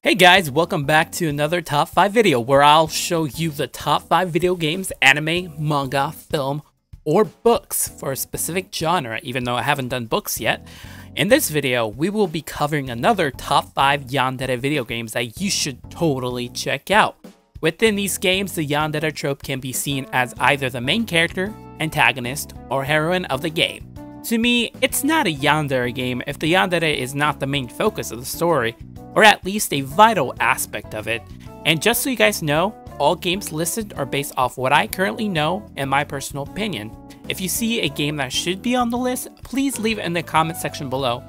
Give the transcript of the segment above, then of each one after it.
Hey guys, welcome back to another top 5 video where I'll show you the top 5 video games, anime, manga, film, or books for a specific genre, even though I haven't done books yet. In this video, we will be covering another top 5 yandere video games that you should totally check out. Within these games, the yandere trope can be seen as either the main character, antagonist, or heroine of the game. To me, it's not a yandere game if the yandere is not the main focus of the story, or at least a vital aspect of it. And just so you guys know, all games listed are based off what I currently know and my personal opinion. If you see a game that should be on the list, please leave it in the comment section below.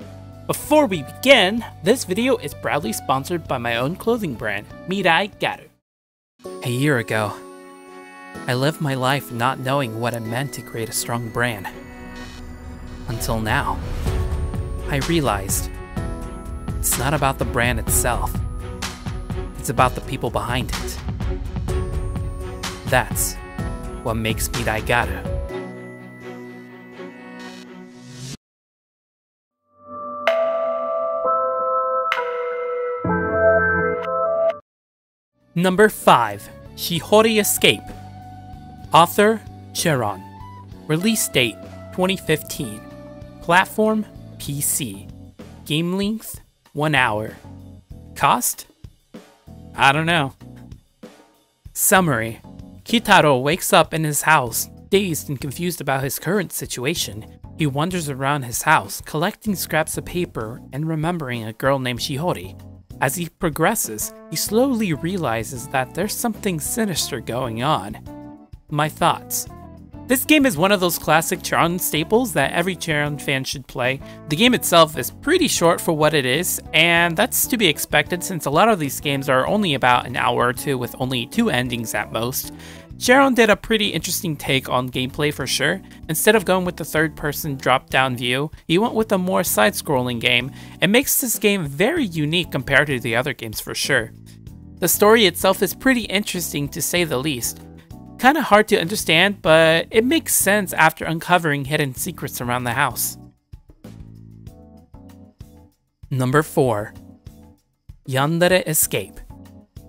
Before we begin, this video is proudly sponsored by my own clothing brand, Mirai Garu. A year ago, I lived my life not knowing what it meant to create a strong brand. Until now, I realized it's not about the brand itself. It's about the people behind it. That's what makes Mirai Garu. Number 5. Shihori Escape. Author, Chiron. Release date, 2015. Platform, PC. Game length, 1 hour. Cost? I don't know. Summary. Kitaro wakes up in his house, dazed and confused about his current situation. He wanders around his house, collecting scraps of paper and remembering a girl named Shihori. As he progresses, he slowly realizes that there's something sinister going on. My thoughts. This game is one of those classic Chiron staples that every Chiron fan should play. The game itself is pretty short for what it is, and that's to be expected since a lot of these games are only about an hour or two with only 2 endings at most. Chiron did a pretty interesting take on gameplay for sure. Instead of going with the third-person drop-down view, he went with a more side-scrolling game. It makes this game very unique compared to the other games for sure. The story itself is pretty interesting to say the least. Kinda hard to understand, but it makes sense after uncovering hidden secrets around the house. Number 4. Yandere Escape.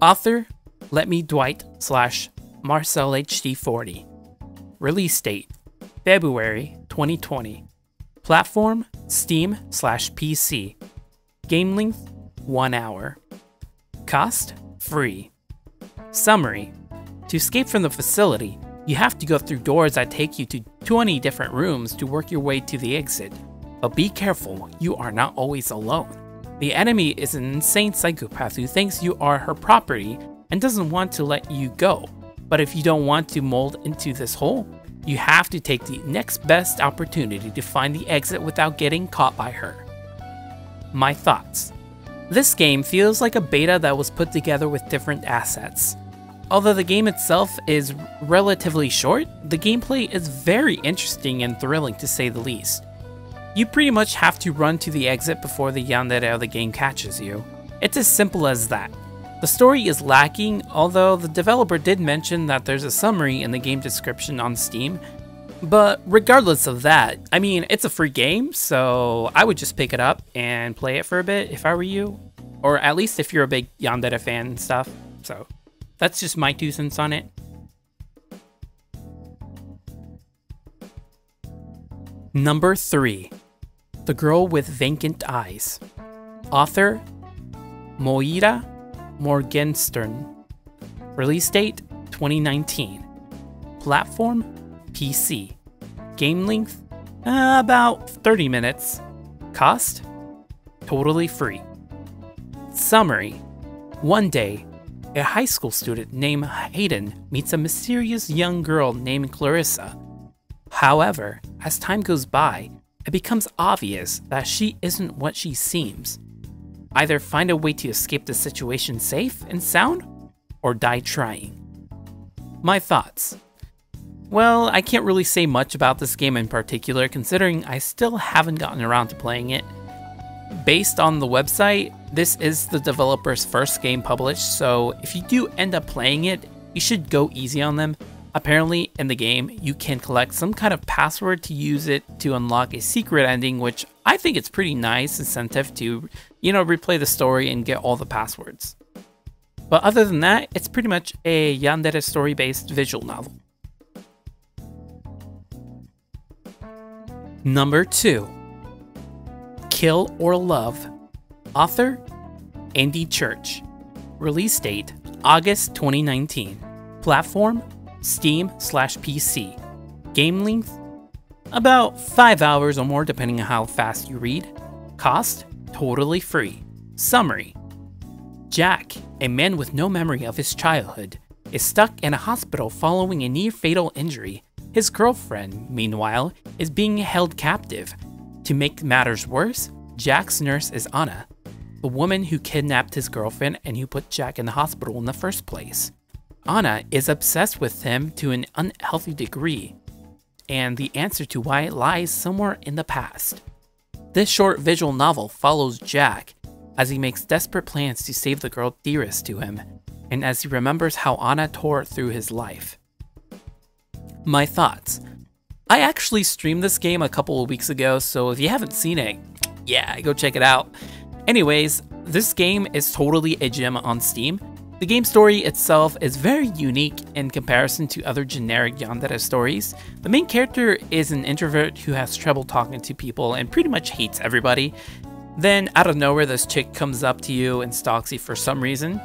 Author, Let Me Dwight / Marcel HD40. Release date, February 2020. Platform, Steam / PC. Game length, 1 hour. Cost, free. Summary. To escape from the facility, you have to go through doors that take you to 20 different rooms to work your way to the exit. But be careful, you are not always alone. The enemy is an insane psychopath who thinks you are her property and doesn't want to let you go. But if you don't want to mold into this hole, you have to take the next best opportunity to find the exit without getting caught by her. My thoughts. This game feels like a beta that was put together with different assets. Although the game itself is relatively short, the gameplay is very interesting and thrilling to say the least. You pretty much have to run to the exit before the yandere of the game catches you. It's as simple as that. The story is lacking, although the developer did mention that there's a summary in the game description on Steam. But regardless of that, I mean, it's a free game, so I would just pick it up and play it for a bit if I were you. Or at least if you're a big yandere fan and stuff, so. That's just my 2 cents on it. Number 3. The Girl with Vacant Eyes. Author, Moira Morgenstern. Release date, 2019. Platform, PC. Game length, about 30 minutes. Cost, totally free. Summary. One day, a high school student named Hayden meets a mysterious young girl named Clarissa. However, as time goes by, it becomes obvious that she isn't what she seems. Either find a way to escape the situation safe and sound, or die trying. My thoughts. Well, I can't really say much about this game in particular considering I still haven't gotten around to playing it. Based on the website, this is the developer's first game published, so if you do end up playing it, you should go easy on them. Apparently, in the game, you can collect some kind of password to use it to unlock a secret ending, which I think it's pretty nice incentive to, replay the story and get all the passwords. But other than that, it's pretty much a yandere story-based visual novel. Number 2. Kill or Love. Author, Andy Church. Release date, August 2019. Platform, Steam/PC. Game length, about 5 hours or more depending on how fast you read. Cost, totally free. Summary. Jack, a man with no memory of his childhood, is stuck in a hospital following a near-fatal injury. His girlfriend, meanwhile, is being held captive. To make matters worse, Jack's nurse is Anna, the woman who kidnapped his girlfriend and who put Jack in the hospital in the first place. Anna is obsessed with him to an unhealthy degree, and the answer to why lies somewhere in the past. This short visual novel follows Jack as he makes desperate plans to save the girl dearest to him, and as he remembers how Anna tore through his life. My thoughts. I actually streamed this game a couple of weeks ago, so if you haven't seen it, yeah, go check it out. Anyways, this game is totally a gem on Steam. The game story itself is very unique in comparison to other generic yandere stories. The main character is an introvert who has trouble talking to people and pretty much hates everybody. Then out of nowhere, this chick comes up to you and stalks you for some reason.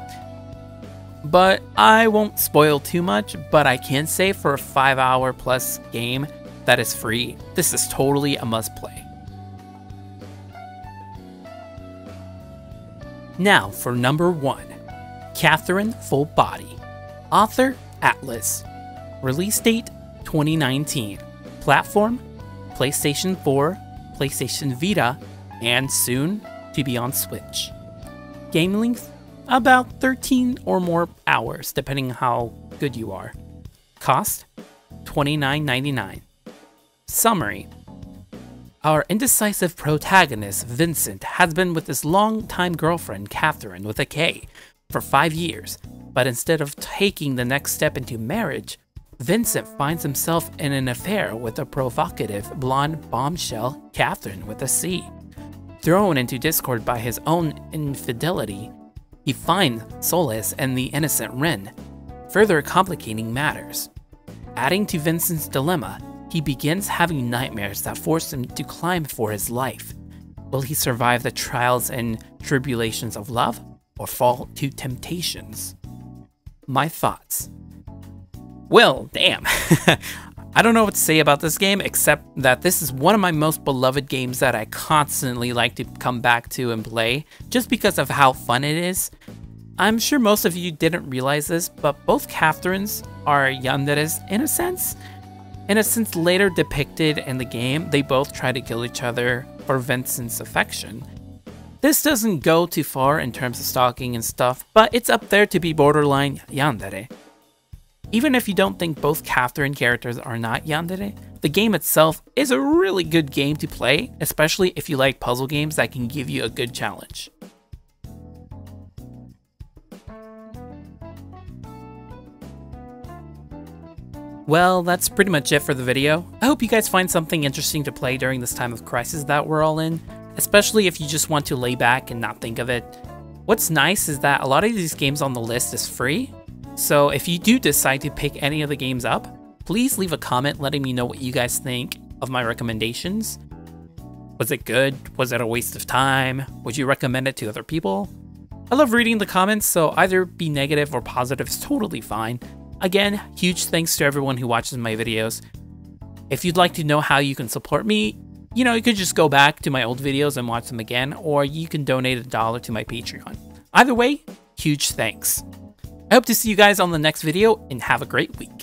But I won't spoil too much, but I can say for a 5-hour plus game that is free, this is totally a must play. Now for number 1. Catherine Full Body. Author, Atlas. Release date, 2019. Platform, PlayStation 4, PlayStation Vita, and soon to be on Switch. Game length, about 13 or more hours, depending on how good you are. Cost, $29.99. Summary. Our indecisive protagonist, Vincent, has been with his longtime girlfriend, Catherine, with a K, for 5 years, but instead of taking the next step into marriage, Vincent finds himself in an affair with a provocative, blonde bombshell, Catherine with a C. Thrown into discord by his own infidelity, he finds solace in the innocent Ren, further complicating matters. Adding to Vincent's dilemma, he begins having nightmares that force him to climb for his life. Will he survive the trials and tribulations of love, or fall to temptations? My thoughts. Well, damn. I don't know what to say about this game, except that this is one of my most beloved games that I constantly like to come back to and play, just because of how fun it is. I'm sure most of you didn't realize this, but both Catherines are yanderes in a sense. In a sense later depicted in the game, they both try to kill each other for Vincent's affection. This doesn't go too far in terms of stalking and stuff, but it's up there to be borderline yandere. Even if you don't think both Catherine characters are not yandere, the game itself is a really good game to play, especially if you like puzzle games that can give you a good challenge. Well, that's pretty much it for the video. I hope you guys find something interesting to play during this time of crisis that we're all in, especially if you just want to lay back and not think of it. What's nice is that a lot of these games on the list is free, so if you do decide to pick any of the games up, please leave a comment letting me know what you guys think of my recommendations. Was it good? Was it a waste of time? Would you recommend it to other people? I love reading the comments, so either be negative or positive is totally fine. Again, huge thanks to everyone who watches my videos. If you'd like to know how you can support me, you could just go back to my old videos and watch them again, or you can donate $1 to my Patreon. Either way, huge thanks. I hope to see you guys on the next video, and have a great week.